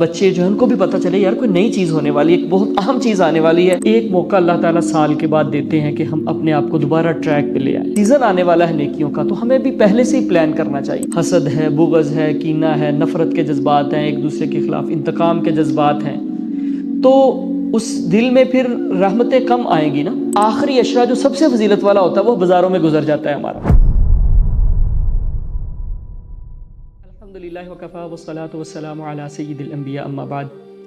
بچے جو ہیں ان کو بھی پتہ چلے یار کوئی نئی چیز ہونے والی ہے، ایک بہت اہم چیز آنے والی ہے۔ ایک موقع اللہ تعالیٰ سال کے بعد دیتے ہیں کہ ہم اپنے آپ کو دوبارہ ٹریک پہ لے آئیں۔ سیزن آنے والا ہے نیکیوں کا، تو ہمیں بھی پہلے سے ہی پلان کرنا چاہیے۔ حسد ہے، بغض ہے، کینہ ہے، نفرت کے جذبات ہیں، ایک دوسرے کے خلاف انتقام کے جذبات ہیں، تو اس دل میں پھر رحمتیں کم آئیں گی نا۔ آخری اشرا جو سب سے فضیلت والا ہوتا ہے وہ بازاروں میں گزر جاتا ہے ہمارا۔ الحمدللہ وکفا والصلاۃ والسلام علی سید الانبیاء اما بعد۔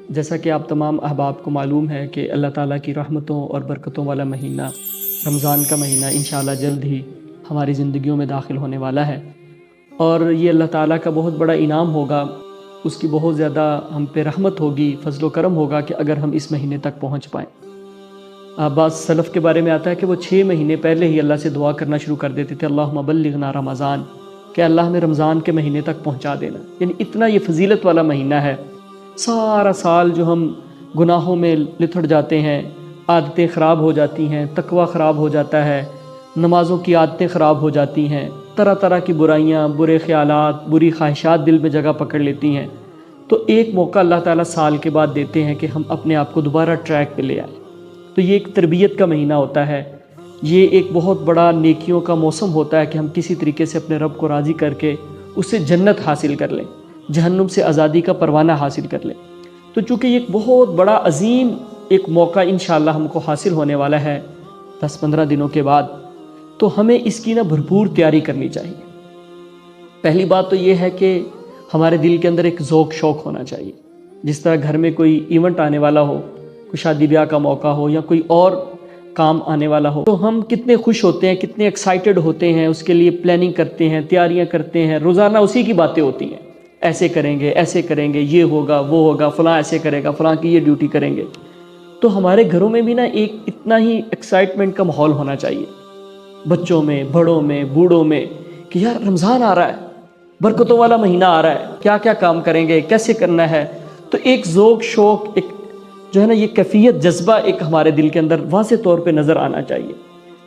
جیسا کہ آپ تمام احباب کو معلوم ہے کہ اللہ تعالیٰ کی رحمتوں اور برکتوں والا مہینہ رمضان کا مہینہ انشاءاللہ جلد ہی ہماری زندگیوں میں داخل ہونے والا ہے، اور یہ اللہ تعالیٰ کا بہت بڑا انعام ہوگا، اس کی بہت زیادہ ہم پہ رحمت ہوگی، فضل و کرم ہوگا کہ اگر ہم اس مہینے تک پہنچ پائیں۔ بعض سلف کے بارے میں آتا ہے کہ وہ 6 مہینے پہلے ہی اللہ سے دعا کرنا شروع کر دیتے تھے، اللہم بلغنا رمضان، کہ اللہ ہمیں رمضان کے مہینے تک پہنچا دینا۔ یعنی اتنا یہ فضیلت والا مہینہ ہے۔ سارا سال جو ہم گناہوں میں لتھڑ جاتے ہیں، عادتیں خراب ہو جاتی ہیں، تقوی خراب ہو جاتا ہے، نمازوں کی عادتیں خراب ہو جاتی ہیں، طرح طرح کی برائیاں، برے خیالات، بری خواہشات دل میں جگہ پکڑ لیتی ہیں، تو ایک موقع اللہ تعالیٰ سال کے بعد دیتے ہیں کہ ہم اپنے آپ کو دوبارہ ٹریک پہ لے آئیں۔ تو یہ ایک تربیت کا مہینہ ہوتا ہے، یہ ایک بہت بڑا نیکیوں کا موسم ہوتا ہے کہ ہم کسی طریقے سے اپنے رب کو راضی کر کے اس سے جنت حاصل کر لیں، جہنم سے آزادی کا پروانہ حاصل کر لیں۔ تو چونکہ یہ ایک بہت بڑا عظیم ایک موقع انشاءاللہ ہم کو حاصل ہونے والا ہے 10-15 دنوں کے بعد، تو ہمیں اس کی بھرپور تیاری کرنی چاہیے۔ پہلی بات تو یہ ہے کہ ہمارے دل کے اندر ایک ذوق شوق ہونا چاہیے۔ جس طرح گھر میں کوئی ایونٹ آنے والا ہو، کوئی شادی بیاہ کا موقع ہو یا کوئی اور کام آنے والا ہو، تو ہم کتنے خوش ہوتے ہیں، کتنے ایکسائٹڈ ہوتے ہیں، اس کے لیے پلاننگ کرتے ہیں، تیاریاں کرتے ہیں، روزانہ اسی کی باتیں ہوتی ہیں، ایسے کریں گے، یہ ہوگا، وہ ہوگا، فلاں ایسے کرے گا، فلاں کی یہ ڈیوٹی کریں گے۔ تو ہمارے گھروں میں بھی ایک اتنا ہی ایکسائٹمنٹ کا ماحول ہونا چاہیے، بچوں میں، بڑوں میں، بوڑھوں میں، کہ یار رمضان آ رہا ہے، برکتوں والا مہینہ آ رہا ہے، کیا کیا کام کریں گے، کیسے کرنا ہے۔ تو ایک ذوق شوق، ایک جو ہے یہ کیفیت، جذبہ ایک ہمارے دل کے اندر واضح طور پہ نظر آنا چاہیے،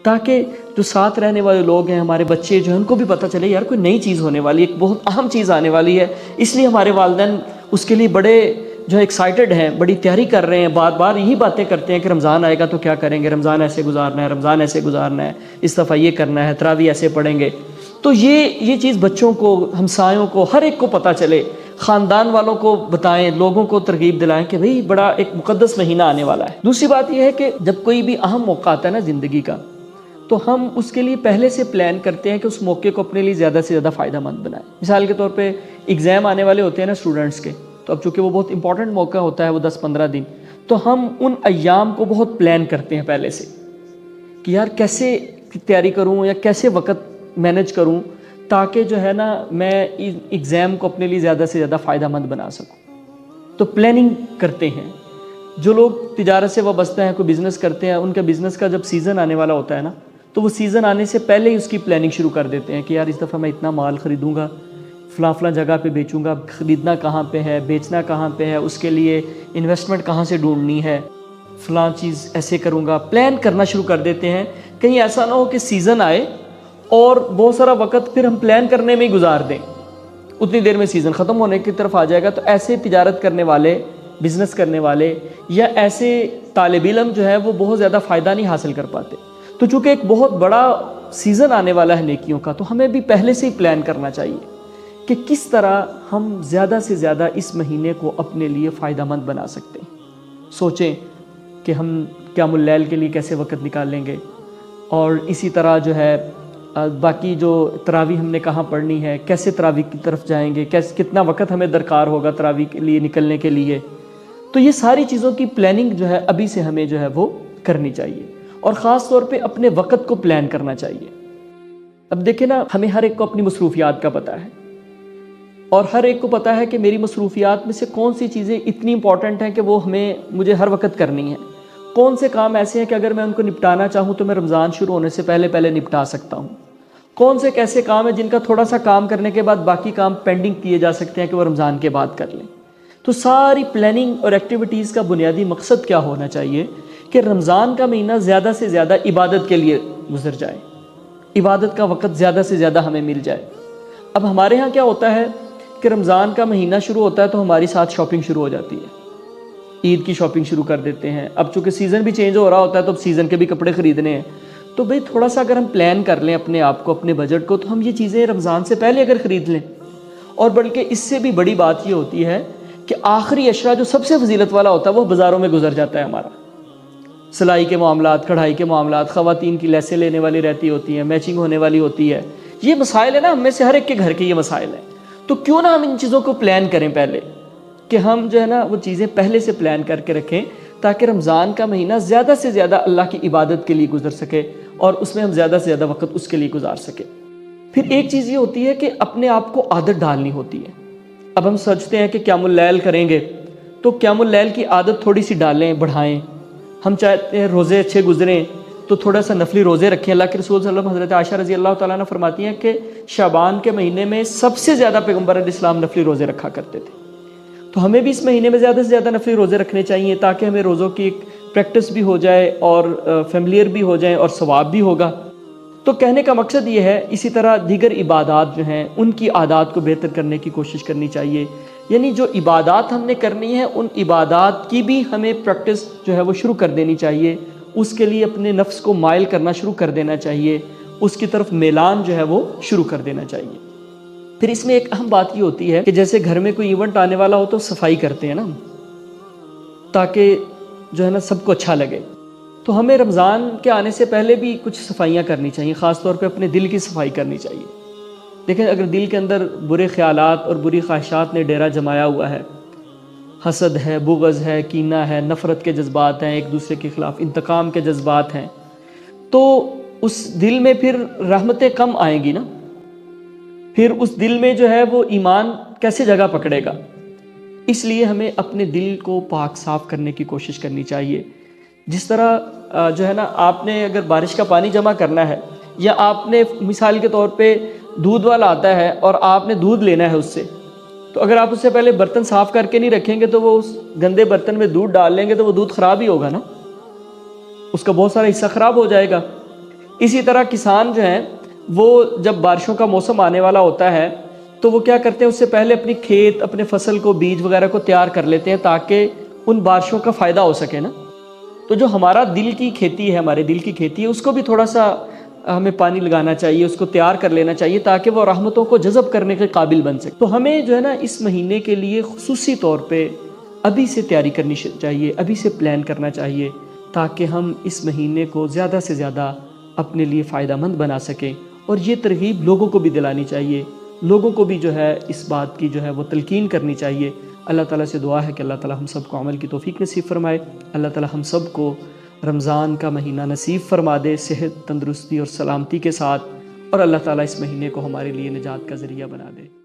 تاکہ جو ساتھ رہنے والے لوگ ہیں، ہمارے بچے جو ہیں، ان کو بھی پتہ چلے یار کوئی نئی چیز ہونے والی ہے، ایک بہت اہم چیز آنے والی ہے۔ اس لیے ہمارے والدین اس کے لیے بڑے جو ایکسائٹڈ ہیں، بڑی تیاری کر رہے ہیں، بار بار یہی باتیں کرتے ہیں کہ رمضان آئے گا تو کیا کریں گے، رمضان ایسے گزارنا ہے، رمضان ایسے گزارنا ہے، اس دفعہ یہ کرنا ہے، تراویح ایسے پڑھیں گے۔ تو یہ چیز بچوں کو، ہمسایوں کو، ہر ایک کو پتہ چلے، خاندان والوں کو بتائیں، لوگوں کو ترغیب دلائیں کہ بھئی بڑا ایک مقدس مہینہ آنے والا ہے۔ دوسری بات یہ ہے کہ جب کوئی بھی اہم موقع آتا ہے نا زندگی کا، تو ہم اس کے لیے پہلے سے پلان کرتے ہیں کہ اس موقع کو اپنے لیے زیادہ سے زیادہ فائدہ مند بنائیں۔ مثال کے طور پہ ایگزام آنے والے ہوتے ہیں نا اسٹوڈنٹس کے، تو اب چونکہ وہ بہت امپورٹنٹ موقع ہوتا ہے، وہ 10-15 دن، تو ہم ان ایام کو بہت پلان کرتے ہیں پہلے سے کہ یار کیسے تیاری کروں یا کیسے وقت مینج کروں تاکہ جو ہے میں ایگزام کو اپنے لیے زیادہ سے زیادہ فائدہ مند بنا سکوں۔ تو پلاننگ کرتے ہیں۔ جو لوگ تجارت سے وابستہ ہیں، کوئی بزنس کرتے ہیں، ان کا بزنس کا جب سیزن آنے والا ہوتا ہے نا، تو وہ سیزن آنے سے پہلے ہی اس کی پلاننگ شروع کر دیتے ہیں کہ یار اس دفعہ میں اتنا مال خریدوں گا، فلاں جگہ پہ بیچوں گا، خریدنا کہاں پہ ہے، بیچنا کہاں پہ ہے، اس کے لیے انویسٹمنٹ کہاں سے ڈھونڈنی ہے، فلاں چیز ایسے کروں گا، پلان کرنا شروع کر دیتے ہیں۔ کہیں ایسا نہ ہو کہ سیزن آئے اور بہت سارا وقت پھر ہم پلان کرنے میں ہی گزار دیں، اتنی دیر میں سیزن ختم ہونے کی طرف آ جائے گا۔ تو ایسے تجارت کرنے والے، بزنس کرنے والے یا ایسے طالب علم جو ہے وہ بہت زیادہ فائدہ نہیں حاصل کر پاتے۔ تو چونکہ ایک بہت بڑا سیزن آنے والا ہے نیکیوں کا، تو ہمیں بھی پہلے سے ہی پلان کرنا چاہیے کہ کس طرح ہم زیادہ سے زیادہ اس مہینے کو اپنے لیے فائدہ مند بنا سکتے ہیں۔ سوچیں کہ ہم قیام اللیل کے لیے کیسے وقت نکال لیں گے، اور اسی طرح جو ہے باقی جو تراویح ہم نے کہاں پڑھنی ہے، کیسے تراویح کی طرف جائیں گے، کتنا وقت ہمیں درکار ہوگا تراویح کے لیے نکلنے کے لیے۔ تو یہ ساری چیزوں کی پلاننگ جو ہے ابھی سے ہمیں جو ہے وہ کرنی چاہیے، اور خاص طور پہ اپنے وقت کو پلان کرنا چاہیے۔ اب دیکھیں ہمیں ہر ایک کو اپنی مصروفیات کا پتہ ہے، اور ہر ایک کو پتہ ہے کہ میری مصروفیات میں سے کون سی چیزیں اتنی امپورٹنٹ ہیں کہ وہ مجھے ہر وقت کرنی ہیں، کون سے کام ایسے ہیں کہ اگر میں ان کو نپٹانا چاہوں تو میں رمضان شروع ہونے سے پہلے نپٹا سکتا ہوں، کون سے کیسے کام ہیں جن کا تھوڑا سا کام کرنے کے بعد باقی کام پینڈنگ کیے جا سکتے ہیں کہ وہ رمضان کے بعد کر لیں۔ تو ساری پلاننگ اور ایکٹیویٹیز کا بنیادی مقصد کیا ہونا چاہیے کہ رمضان کا مہینہ زیادہ سے زیادہ عبادت کے لیے گزر جائے، عبادت کا وقت زیادہ سے زیادہ ہمیں مل جائے۔ اب ہمارے ہاں کیا ہوتا ہے کہ کہ رمضان کا مہینہ شروع ہوتا ہے تو ہماری ساتھ شاپنگ شروع ہو جاتی ہے، عید کی شاپنگ شروع کر دیتے ہیں۔ اب چونکہ سیزن بھی چینج ہو رہا ہوتا ہے تو اب سیزن کے بھی کپڑے خریدنے ہیں، تو بھئی تھوڑا سا اگر ہم پلان کر لیں اپنے آپ کو، اپنے بجٹ کو، تو ہم یہ چیزیں رمضان سے پہلے اگر خرید لیں۔ اور بلکہ اس سے بھی بڑی بات یہ ہوتی ہے کہ آخری عشرہ جو سب سے فضیلت والا ہوتا ہے وہ بازاروں میں گزر جاتا ہے ہمارا۔ سلائی کے معاملات، کڑھائی کے معاملات، خواتین کی لیسیں لینے والی رہتی ہوتی ہیں، میچنگ ہونے والی ہوتی ہے، یہ مسائل ہے نا، ہم میں سے ہر ایک کے گھر کے یہ مسائل ہیں۔ تو کیوں نہ ہم ان چیزوں کو پلان کریں پہلے، کہ ہم جو ہے نا وہ چیزیں پہلے سے پلان کر کے رکھیں، تاکہ رمضان کا مہینہ زیادہ سے زیادہ اللہ کی عبادت کے لیے گزر سکے اور اس میں ہم زیادہ سے زیادہ وقت اس کے لیے گزار سکیں۔ پھر ایک چیز یہ ہوتی ہے کہ اپنے آپ کو عادت ڈالنی ہوتی ہے۔ اب ہم سوچتے ہیں کہ قیام اللیل کریں گے، تو قیام اللیل کی عادت تھوڑی سی ڈالیں، بڑھائیں۔ ہم چاہتے ہیں روزے اچھے گزریں تو تھوڑا سا نفلی روزے رکھیں۔ اللہ کے رسول صلی اللہ علیہ وسلم حضرت عائشہ رضی اللہ تعالیٰ عنہ فرماتی ہیں کہ شعبان کے مہینے میں سب سے زیادہ پیغمبر علیہ السلام نفلی روزے رکھا کرتے تھے۔ تو ہمیں بھی اس مہینے میں زیادہ سے زیادہ نفلی روزے رکھنے چاہیے، تاکہ ہمیں روزوں کی ایک پریکٹس بھی ہو جائے اور فیملیئر بھی ہو جائیں اور ثواب بھی ہوگا۔ تو کہنے کا مقصد یہ ہے، اسی طرح دیگر عبادات جو ہیں ان کی عادات کو بہتر کرنے کی کوشش کرنی چاہیے۔ یعنی جو عبادات ہم نے کرنی ہے ان عبادات کی بھی ہمیں پریکٹس جو ہے وہ شروع کر دینی چاہیے، اس کے لیے اپنے نفس کو مائل کرنا شروع کر دینا چاہیے، اس کی طرف میلان جو ہے وہ شروع کر دینا چاہیے۔ پھر اس میں ایک اہم بات یہ ہوتی ہے کہ جیسے گھر میں کوئی ایونٹ آنے والا ہو تو صفائی کرتے ہیں نا، تاکہ جو ہے نا سب کو اچھا لگے۔ تو ہمیں رمضان کے آنے سے پہلے بھی کچھ صفائیاں کرنی چاہیے، خاص طور پہ اپنے دل کی صفائی کرنی چاہیے۔ دیکھیں اگر دل کے اندر برے خیالات اور بری خواہشات نے ڈیرا جمایا ہوا ہے، حسد ہے، بغض ہے، کینہ ہے، نفرت کے جذبات ہیں، ایک دوسرے کے خلاف انتقام کے جذبات ہیں، تو اس دل میں پھر رحمتیں کم آئیں گی نا، پھر اس دل میں جو ہے وہ ایمان کیسے جگہ پکڑے گا۔ اس لیے ہمیں اپنے دل کو پاک صاف کرنے کی کوشش کرنی چاہیے۔ جس طرح جو ہے نا آپ نے اگر بارش کا پانی جمع کرنا ہے، یا آپ نے مثال کے طور پہ دودھ والا آتا ہے اور آپ نے دودھ لینا ہے اس سے، تو اگر آپ اس سے پہلے برتن صاف کر کے نہیں رکھیں گے تو وہ اس گندے برتن میں دودھ ڈال لیں گے تو وہ دودھ خراب ہی ہوگا نا، اس کا بہت سارا حصہ خراب ہو جائے گا۔ اسی طرح کسان جو ہیں وہ جب بارشوں کا موسم آنے والا ہوتا ہے تو وہ کیا کرتے ہیں، اس سے پہلے اپنی کھیت، اپنے فصل کو، بیج وغیرہ کو تیار کر لیتے ہیں تاکہ ان بارشوں کا فائدہ ہو سکے نا۔ تو جو ہمارا دل کی کھیتی ہے، ہمارے دل کی کھیتی ہے، اس کو بھی تھوڑا سا ہمیں پانی لگانا چاہیے، اس کو تیار کر لینا چاہیے تاکہ وہ رحمتوں کو جذب کرنے کے قابل بن سکے۔ تو ہمیں جو ہے نا اس مہینے کے لیے خصوصی طور پہ ابھی سے تیاری کرنی چاہیے، ابھی سے پلان کرنا چاہیے، تاکہ ہم اس مہینے کو زیادہ سے زیادہ اپنے لیے فائدہ مند بنا سکیں۔ اور یہ ترغیب لوگوں کو بھی دلانی چاہیے، لوگوں کو بھی جو ہے اس بات کی جو ہے وہ تلقین کرنی چاہیے۔ اللہ تعالیٰ سے دعا ہے کہ اللہ تعالیٰ ہم سب کو عمل کی توفیق نصیب فرمائے، اللہ تعالیٰ ہم سب کو رمضان کا مہینہ نصیب فرما دے صحت، تندرستی اور سلامتی کے ساتھ، اور اللہ تعالیٰ اس مہینے کو ہمارے لیے نجات کا ذریعہ بنا دے۔